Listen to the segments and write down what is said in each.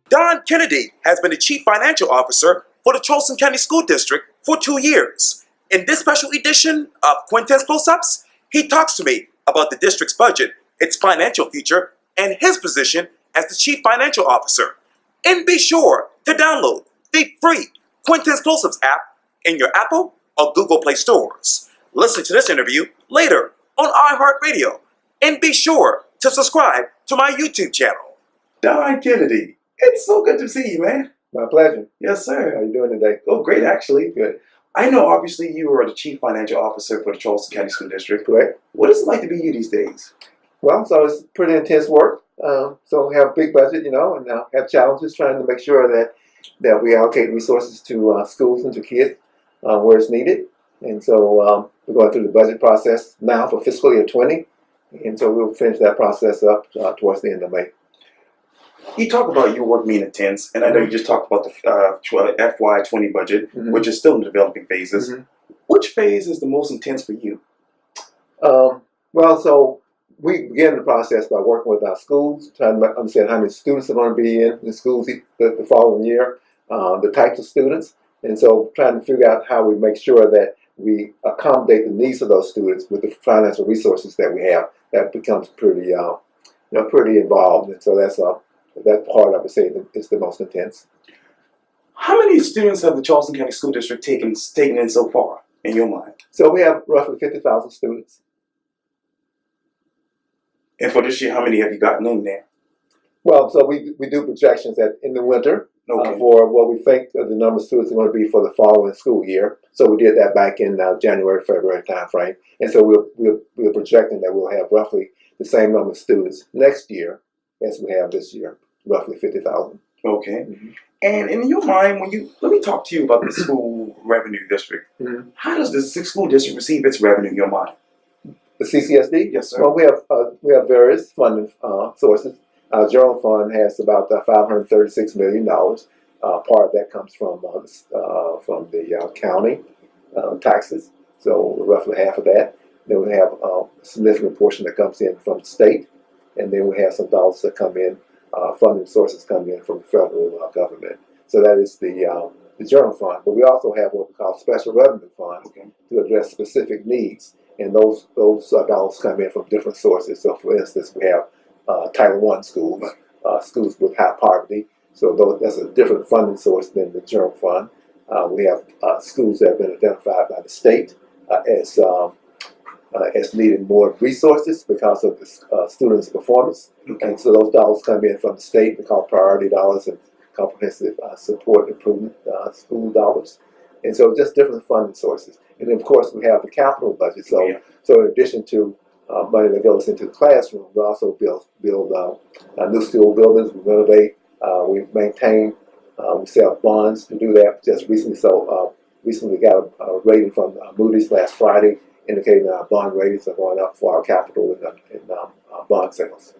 Don Kennedy has been the Chief Financial Officer for the Charleston County School District for 2 years. In this special edition of Quintin's Close-Ups, he talks to me about the district's budget, its financial future, and his position as the Chief Financial Officer. And be sure to download the free Quintin's Close-Ups app in your Apple or Google Play stores. Listen to this interview later on iHeartRadio. And be sure to subscribe to my YouTube channel. Don Kennedy, it's so good to see you, man. My pleasure. Yes, sir. How you doing today? Oh, great, actually. Good. I know, obviously, you are the Chief Financial Officer for the Charleston County School District. Correct. What is it like to be you these days? Well, so it's pretty intense work. So we have a big budget, and have challenges trying to make sure that we allocate resources to schools and to kids where it's needed. And so we're going through the budget process now for fiscal year 20. And so we'll finish that process up towards the end of May. You talk about your work being intense, and I know you just talked about the FY20 budget, which is still in the developing phases. Which phase is the most intense for you? Well, so we begin the process by working with our schools, trying to understand how many students are going to be in the schools the following year, the types of students, and so trying to figure out how we make sure that we accommodate the needs of those students with the financial resources that we have. That becomes pretty, pretty involved, and so that part I would say is the most intense. How many students have the Charleston County School District taken in so far, in your mind? So we have roughly 50,000 students. And for this year, how many have you gotten in there? Well, so we do projections in the winter for what we think the number of students are going to be for the following school year. So we did that back in January, February timeframe. And so we're projecting that we'll have roughly the same number of students next year as we have this year, roughly 50,000. Okay. And in your mind, let me talk to you about the school revenue district. How does the school district receive its revenue in your mind? The CCSD? Yes, sir. Well, we have various funding sources. Our general fund has about $536 million. Part of that comes from the county taxes, so roughly half of that. Then we have a significant portion that comes in from the state, and then we have some dollars that come in, funding sources come in from the federal government. So that is the general fund. But we also have what we call special revenue funds to address specific needs, and those dollars come in from different sources. So, for instance, we have Title I schools, schools with high poverty. So that's a different funding source than the general fund. We have schools that have been identified by the state as needing more resources because of the students' performance. And so those dollars come in from the state. We call priority dollars and comprehensive support improvement school dollars. And so just different funding sources. And then, of course, we have the capital budget. So in addition to money that goes into the classroom, we also build new school buildings, we renovate, we maintain, we sell bonds to do that. Just recently got a rating from Moody's last Friday, indicating that our bond ratings are going up for our capital in bond sales.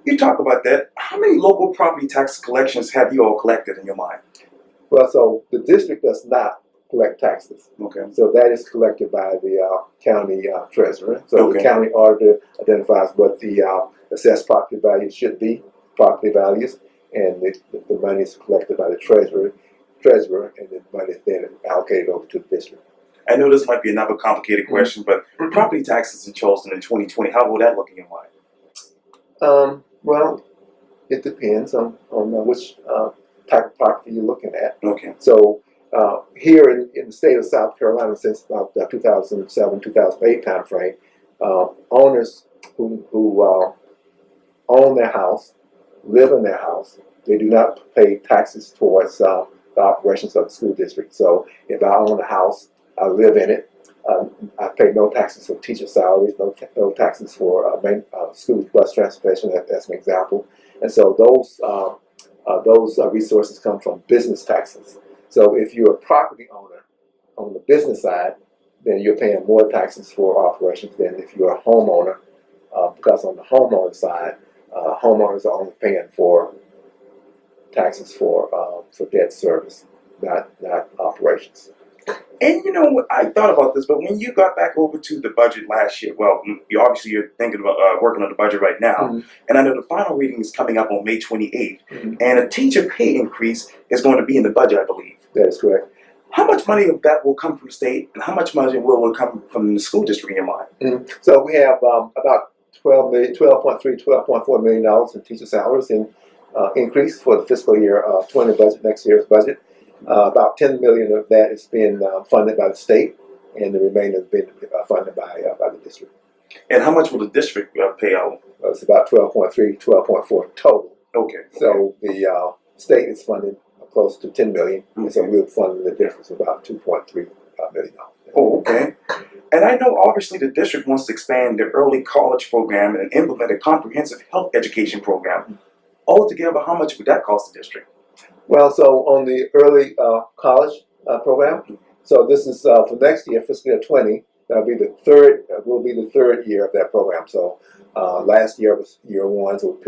You talk about that. How many local property tax collections have you all collected in your mind? Well, so the district does not collect taxes. So that is collected by the county treasurer. So the county auditor identifies what the assessed property values should be, property values, and the money is collected by the treasurer, and the money is then allocated over to the district. I know this might be another complicated question, but property taxes in Charleston in 2020, how will that look in your mind? Well, it depends on which type of property you're looking at. So here in the state of South Carolina, since about 2007, 2008 time frame, owners who own their house, live in their house, they do not pay taxes towards the operations of the school district. So if I own a house, I live in it, I pay no taxes for teacher salaries, no taxes for school bus transportation, as an example. And so those resources come from business taxes. So if you're a property owner on the business side, then you're paying more taxes for operations than if you're a homeowner, because on the homeowner side, homeowners are only paying for taxes for debt service, not operations. And you know, I thought about this, but when you got back over to the budget last year, well, you're thinking about working on the budget right now, Mm-hmm. and I know the final reading is coming up on May 28th, Mm-hmm. and a teacher pay increase is going to be in the budget, I believe. That is correct. How much money of that will come from the state, and how much money will come from the school district in your mind? Mm-hmm. So we have about $12.4 million in teacher salaries in increase for the fiscal year 20 budget, next year's budget. About $10 million of that is being funded by the state, and the remainder has been funded by the district. And how much will the district pay out? It's about 12.4 total. Okay. So the state is funding close to $10 million, and so we're funding the difference of about $2.3 million. Oh, okay. And I know obviously the district wants to expand their early college program and implement a comprehensive health education program. Altogether, how much would that cost the district? Well, so on the early college program, so this is for next year, fiscal year 20. That'll be the third. Will be the third year of that program. So last year was year one, so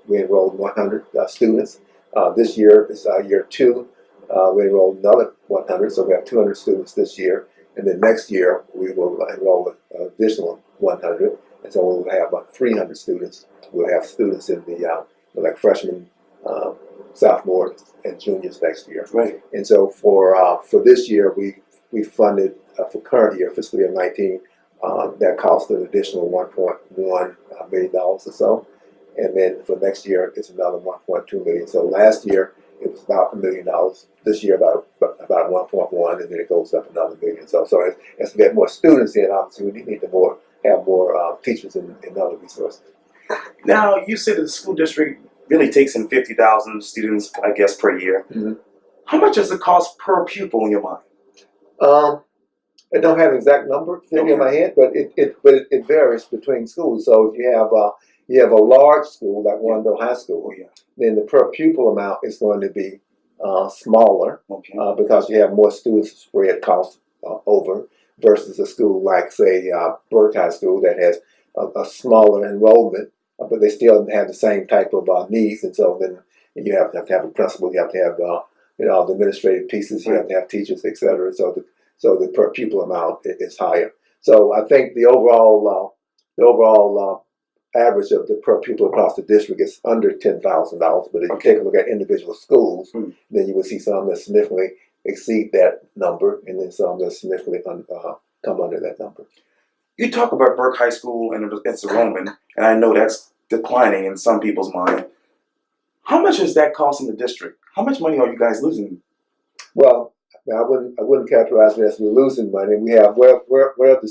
we enrolled 100 students. This year is year two. We enrolled another 100, so we have 200 students this year. And then next year we will enroll an additional 100, and so we'll have about 300 students. We'll have students in the like freshmen, sophomores, and juniors next year. Right. And so for this year, we funded for current year, fiscal year 19, that cost an additional $1.1 million or so. And then for next year, it's another $1.2 million. So last year it was about $1 million. This year about 1.1, and then it goes up another $1 million. So as we get more students in, obviously we need to have more teachers and other resources. Now, you said that the school district really takes in 50,000 students, I guess, per year. Mm-hmm. How much does it cost per pupil in your mind? I don't have an exact number figure in my head, but it varies between schools. So if you have a large school like Wandale High School, then the per pupil amount is going to be smaller because you have more students to spread costs over versus a school like, say, Burke High School that has a smaller enrollment, but they still have the same type of needs. And so then you have to have a principal, you have to have all the administrative pieces, you have to have teachers, etc. So the per pupil amount is higher. So I think the overall average of the per pupil across the district is under $10,000. But if you take a look at individual schools, then you will see some that significantly exceed that number, and then some that significantly come under that number. You talk about Burke High School and its enrollment, and I know that's declining in some people's mind. How much is that costing the district? How much money are you guys losing? Well, I wouldn't characterize it as we're losing money. We have where the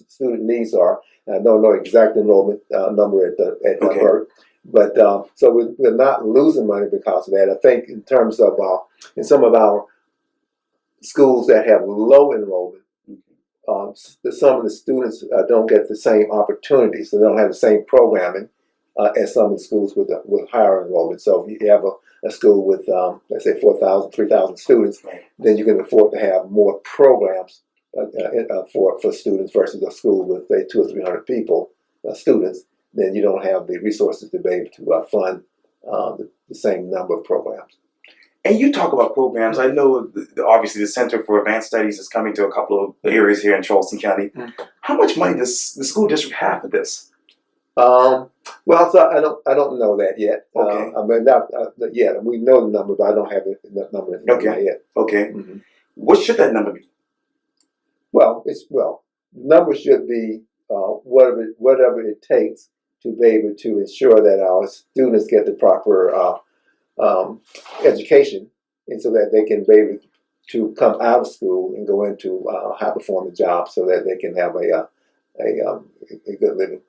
student needs are. I don't know exact enrollment number at Burke, but so we're not losing money because of that. I think in terms of in some of our schools that have low enrollment, some of the students don't get the same opportunities, so they don't have the same programming as some of the schools with higher enrollment. So if you have a school with, let's say, 4,000, 3,000 students, then you can afford to have more programs for students versus a school with, say, 200 or 300 people, students. Then you don't have the resources to be able to fund the same number of programs. And you talk about programs. I know obviously the Center for Advanced Studies is coming to a couple of areas here in Charleston County. How much money does the school district have for this? Well, so I don't know that yet. Okay. I mean, not yet. We know the number, but I don't have that number in my head. Okay. What should that number be? Well, the number should be whatever it takes to be able to ensure that our students get the proper education, and so that they can be able to come out of school and go into high performing jobs, so that they can have a good living.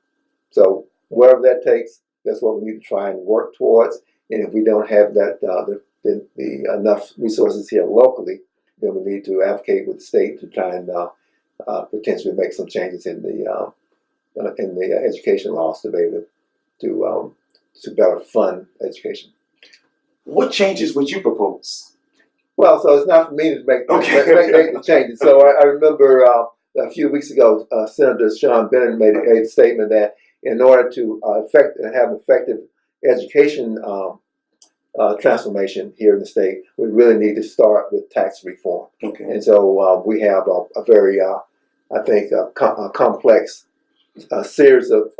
So wherever that takes, that's what we need to try and work towards. And if we don't have that the enough resources here locally, then we need to advocate with the state to try and potentially make some changes in the education laws to be able to better fund education. What changes would you propose? Well, so it's not for me to make the changes. So I remember a few weeks ago, Senator Sean Bennett made a statement that in order to have effective education transformation here in the state, we really need to start with tax reform. Okay. And so we have a very, I think, a complex series of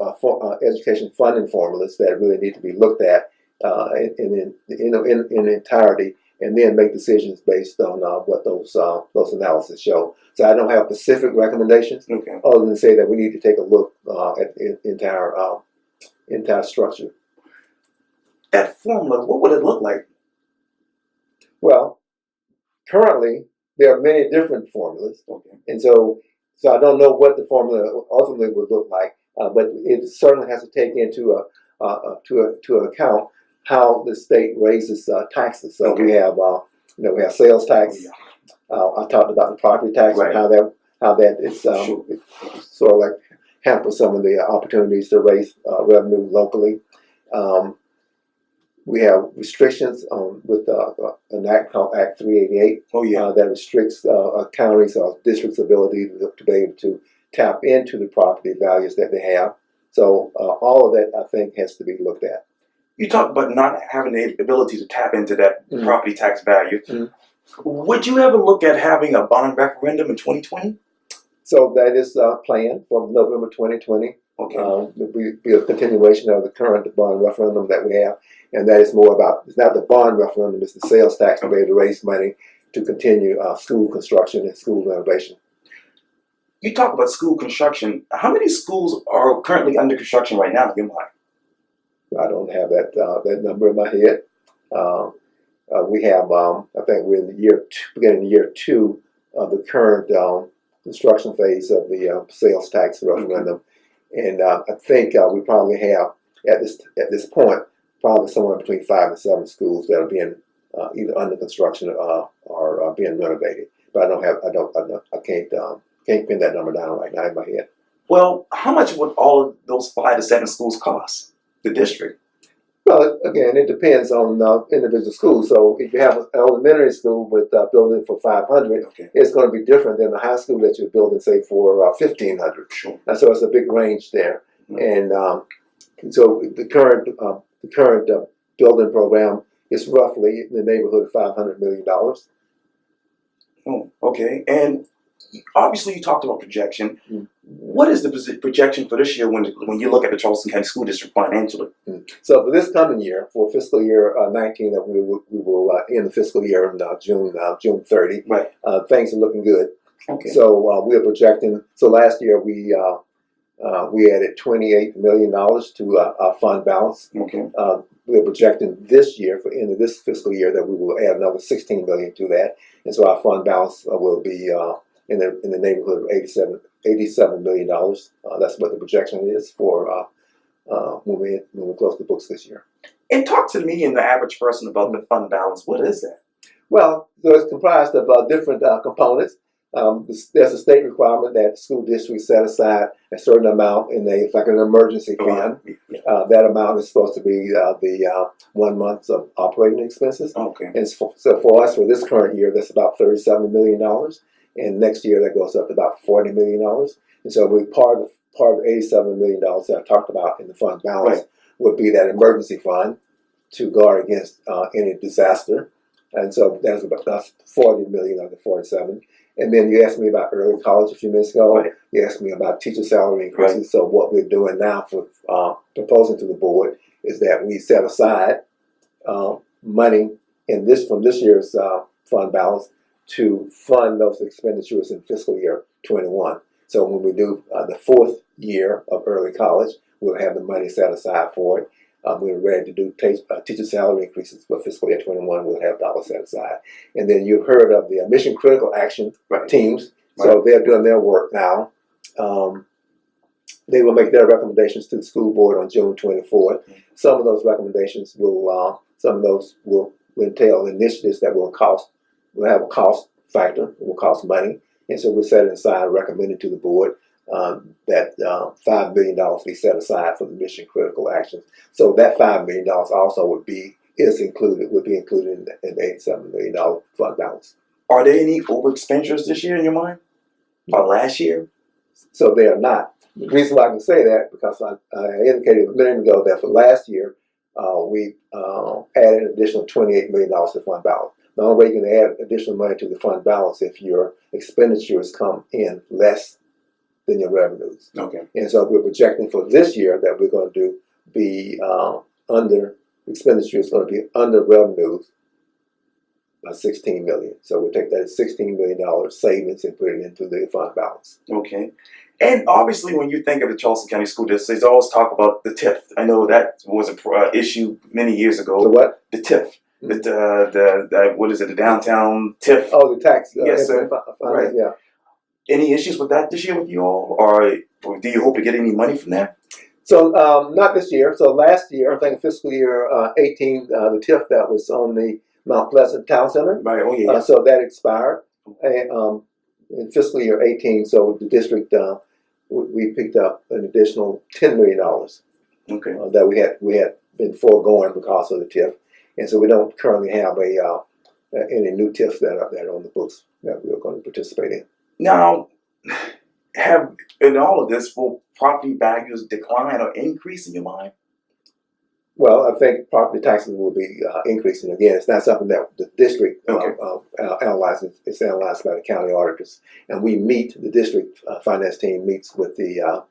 education funding formulas that really need to be looked at in entirety, and then make decisions based on what those analyses show. So I don't have specific recommendations, other than to say that we need to take a look at the entire structure. That formula, what would it look like? Well, currently there are many different formulas, and so I don't know what the formula ultimately would look like, but it certainly has to take into account how the state raises taxes. So we have we have sales tax. I talked about the property tax and how that is sort of like hampers some of the opportunities to raise revenue locally. We have restrictions with an act called Act 388 that restricts counties or districts' ability to be able to tap into the property values that they have. So all of that, I think, has to be looked at. You talk about not having the ability to tap into that property tax value. Would you ever look at having a bond referendum in 2020? So that is planned for November 2020. It will be a continuation of the current bond referendum that we have. And that is more about, it's not the bond referendum, it's the sales tax to be able to raise money to continue school construction and school renovation. You talk about school construction. How many schools are currently under construction right now in your mind? I don't have that number in my head. We have, I think we're in beginning of year 2 of the current construction phase of the sales tax referendum. And I think we probably have, at this point, probably somewhere between 5 and 7 schools that are being either under construction or being renovated. But I can't pin that number down right now in my head. Well, how much would all of those 5 to 7 schools cost the district? Well, again, it depends on individual schools. So if you have an elementary school with building for 500, it's going to be different than the high school that you're building, say, for 1,500. Sure. And so it's a big range there. And so the current building program is roughly in the neighborhood of $500 million. Oh, okay. And obviously, you talked about projection. What is the projection for this year when you look at the Charleston County School District financially? So for this coming year, for fiscal year 19, that we will end the fiscal year on June 30. Right. Things are looking good. Okay. So we are projecting. So last year we added $28 million to our fund balance. Okay. We are projecting this year, for the end of this fiscal year, that we will add another $16 million to that, and so our fund balance will be in the neighborhood of $87 million. That's what the projection is for when we close the books this year. And talk to me and the average person about the fund balance. What is that? Well, so it's comprised of different components. There's a state requirement that school districts set aside a certain amount in like an emergency fund. That amount is supposed to be the 1 month of operating expenses. Okay. And so for us, for this current year, that's about $37 million. And next year, that goes up to about $40 million. And so part of the $87 million that I talked about in the fund balance would be that emergency fund to guard against any disaster. And so that's $40 million of the 47. And then you asked me about early college a few minutes ago. You asked me about teacher salary increases. So what we're doing now for proposing to the board is that we set aside money from this year's fund balance to fund those expenditures in fiscal year 21. So when we do the 4th year of early college, we'll have the money set aside for it. We're ready to do teacher salary increases for fiscal year 21. We'll have dollars set aside. And then you've heard of the mission critical action teams. So they're doing their work now. They will make their recommendations to the school board on June 24th. Some of those recommendations will entail initiatives that will have a cost factor. It will cost money. And so we're setting aside, recommending to the board that $5 million be set aside for the mission critical actions. So that $5 million also would be included in the $87 million fund balance. Are there any over expenditures this year in your mind? Or last year? So they are not. The reason why I can say that, because I indicated a minute ago that for last year, we added an additional $28 million to fund balance. The only way you can add additional money to the fund balance if your expenditures come in less than your revenues. Okay. And so we're projecting for this year that we're going to be under expenditures, going to be under revenues by $16 million. So we'll take that $16 million savings and put it into the fund balance. Okay. And obviously, when you think of the Charleston County School District, they always talk about the TIF. I know that was an issue many years ago. The what? The TIF. The what is it? The downtown TIF. Oh, the tax. Yes, sir. Right. Yeah. Any issues with that this year with you all, or do you hope to get any money from that? So not this year. So last year, I think fiscal year 18, the TIF that was on the Mount Pleasant Town Center. Right. Oh yeah. So that expired, and in fiscal year 18, so the district we picked up an additional $10 million. Okay. That we had been foregoing because of the TIF, and so we don't currently have any new TIFs that are on the books that we're going to participate in. Now, have in all of this, will property values decline or increase in your mind? Well, I think property taxes will be increasing again. It's not something that the district analyzes. It's analyzed by the county auditors, and we meet. The district finance team meets with the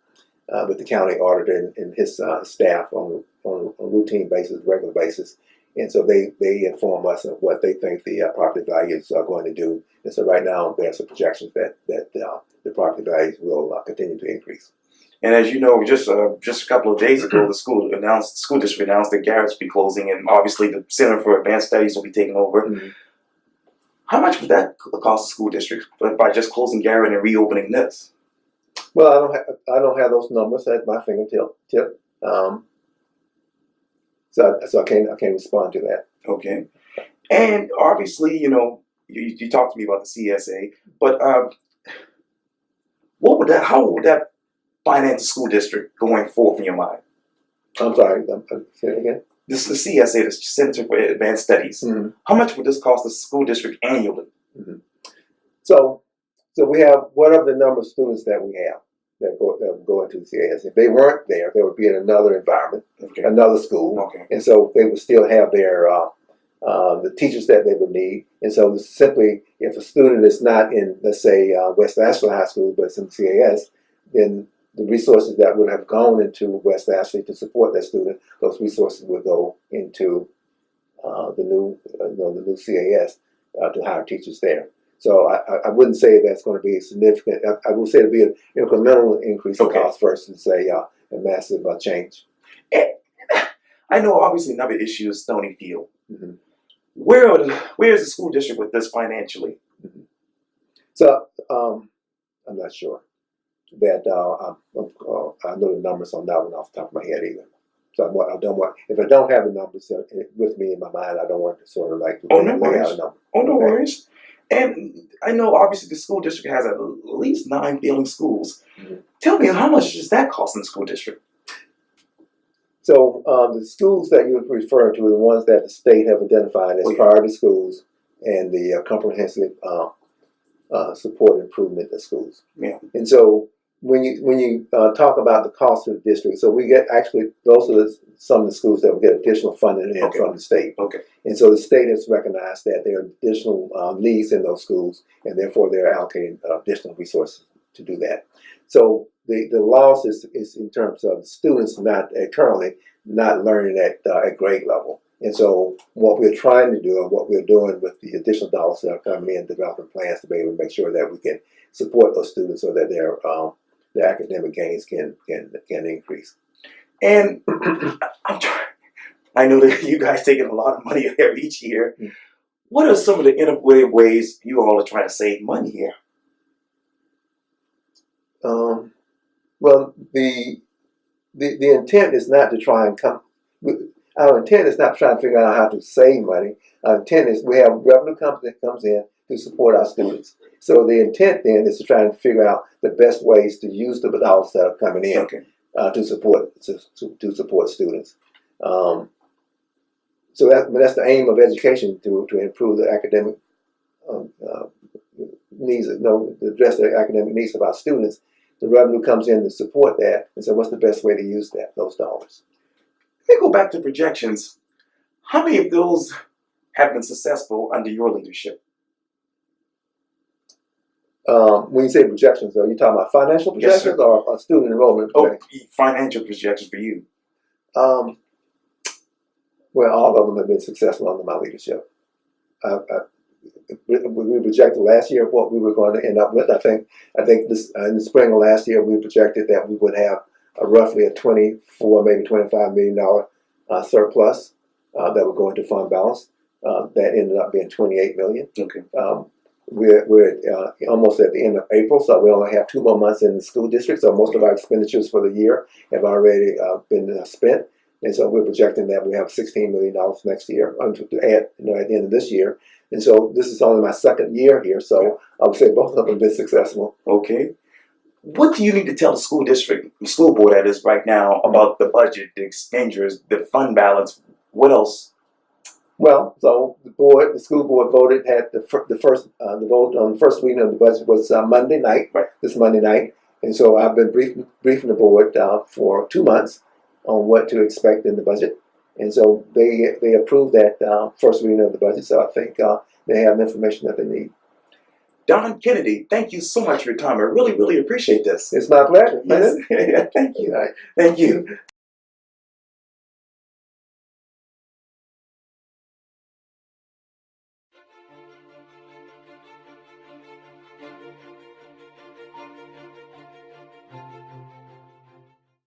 county auditor and his staff on a routine basis, regular basis, and so they inform us of what they think the property values are going to do. And so right now, there's some projections that the property values will continue to increase. And as you know, just a couple of days ago, the school district announced that Garrett's be closing, and obviously the Center for Advanced Studies will be taking over. Mm-hmm. How much would that cost the school district by just closing Garrett and reopening this? Well, I don't have those numbers at my fingertip. So I can't respond to that. Okay. And obviously, you know, you talked to me about the CSA, but how would that finance the school district going forward in your mind? I'm sorry. Say it again. This is the CSA, the Center for Advanced Studies. Mm-hmm. How much would this cost the school district annually? Mm-hmm. So we have whatever the number of students that we have that go into the CAS. If they weren't there, they would be in another environment, Okay. another school, Okay. and so they would still have their the teachers that they would need. And so simply, if a student is not in, let's say, West Ashley High School, but it's in CAS, then the resources that would have gone into West Ashley to support that student, those resources would go into the new CAS to hire teachers there. So I wouldn't say that's going to be significant. I would say it'll be an incremental increase in cost versus a massive change. I know obviously another issue is Stony Field. Mm-hmm. Where is the school district with this financially? Mm-hmm. So I'm not sure that I know the numbers on that one off the top of my head either. So I don't want, if I don't have the numbers with me in my mind, I don't want to sort of like lay out a number. Oh, no worries. And I know obviously the school district has at least 9 failing schools. Mm-hmm. Tell me, how much is that costing the school district? So the schools that you're referring to are the ones that the state have identified as priority schools and the comprehensive support improvement of schools. Yeah. And so when you talk about the cost of the district, so we get actually those are some of the schools that will get additional funding from the state. Okay. And so the state has recognized that there are additional needs in those schools, and therefore they're allocating additional resources to do that. So the loss is in terms of students currently not learning at grade level. And so what we're trying to do and what we're doing with the additional dollars that are coming in, developing plans to be able to make sure that we can support those students so that their academic gains can increase. And I know that you guys taking a lot of money here each year. Mm-hmm. What are some of the innovative ways you all are trying to save money here? Well, the intent is not to try and our intent is not to try and figure out how to save money. Our intent is we have revenue that comes in to support our students. So the intent then is to try and figure out the best ways to use the dollars that are coming in to support students. So that's the aim of education, to improve the academic needs, to address the academic needs of our students. The revenue comes in to support that, and so what's the best way to use those dollars? Let me go back to projections. How many of those have been successful under your leadership? When you say projections, are you talking about financial Yes, projections sir. or student enrollment Oh, projections? financial projections for you. Well, all of them have been successful under my leadership. We projected last year what we were going to end up with. I think this in the spring of last year we projected that we would have roughly a 24, maybe $25 million surplus that would go into fund balance. That ended up being $28 million. Okay. We're almost at the end of April, so we only have 2 more months in the school district. So most of our expenditures for the year have already been spent, and so we're projecting that we have $16 million next year to add, at the end of this year. And so this is only my second year here, so I would say both of them have been successful. Okay. What do you need to tell the school district, the school board that is right now, about the budget, the expenditures, the fund balance? What else? Well, so the school board voted, had the vote on the first reading of the budget was Monday night, this Monday night. And so I've been briefing the board for 2 months on what to expect in the budget. And so they approved that first reading of the budget. So I think they have the information that they need. Don Kennedy, thank you so much for your time. I really, really appreciate this. It's my pleasure. Yes. Thank you. All right. Thank you.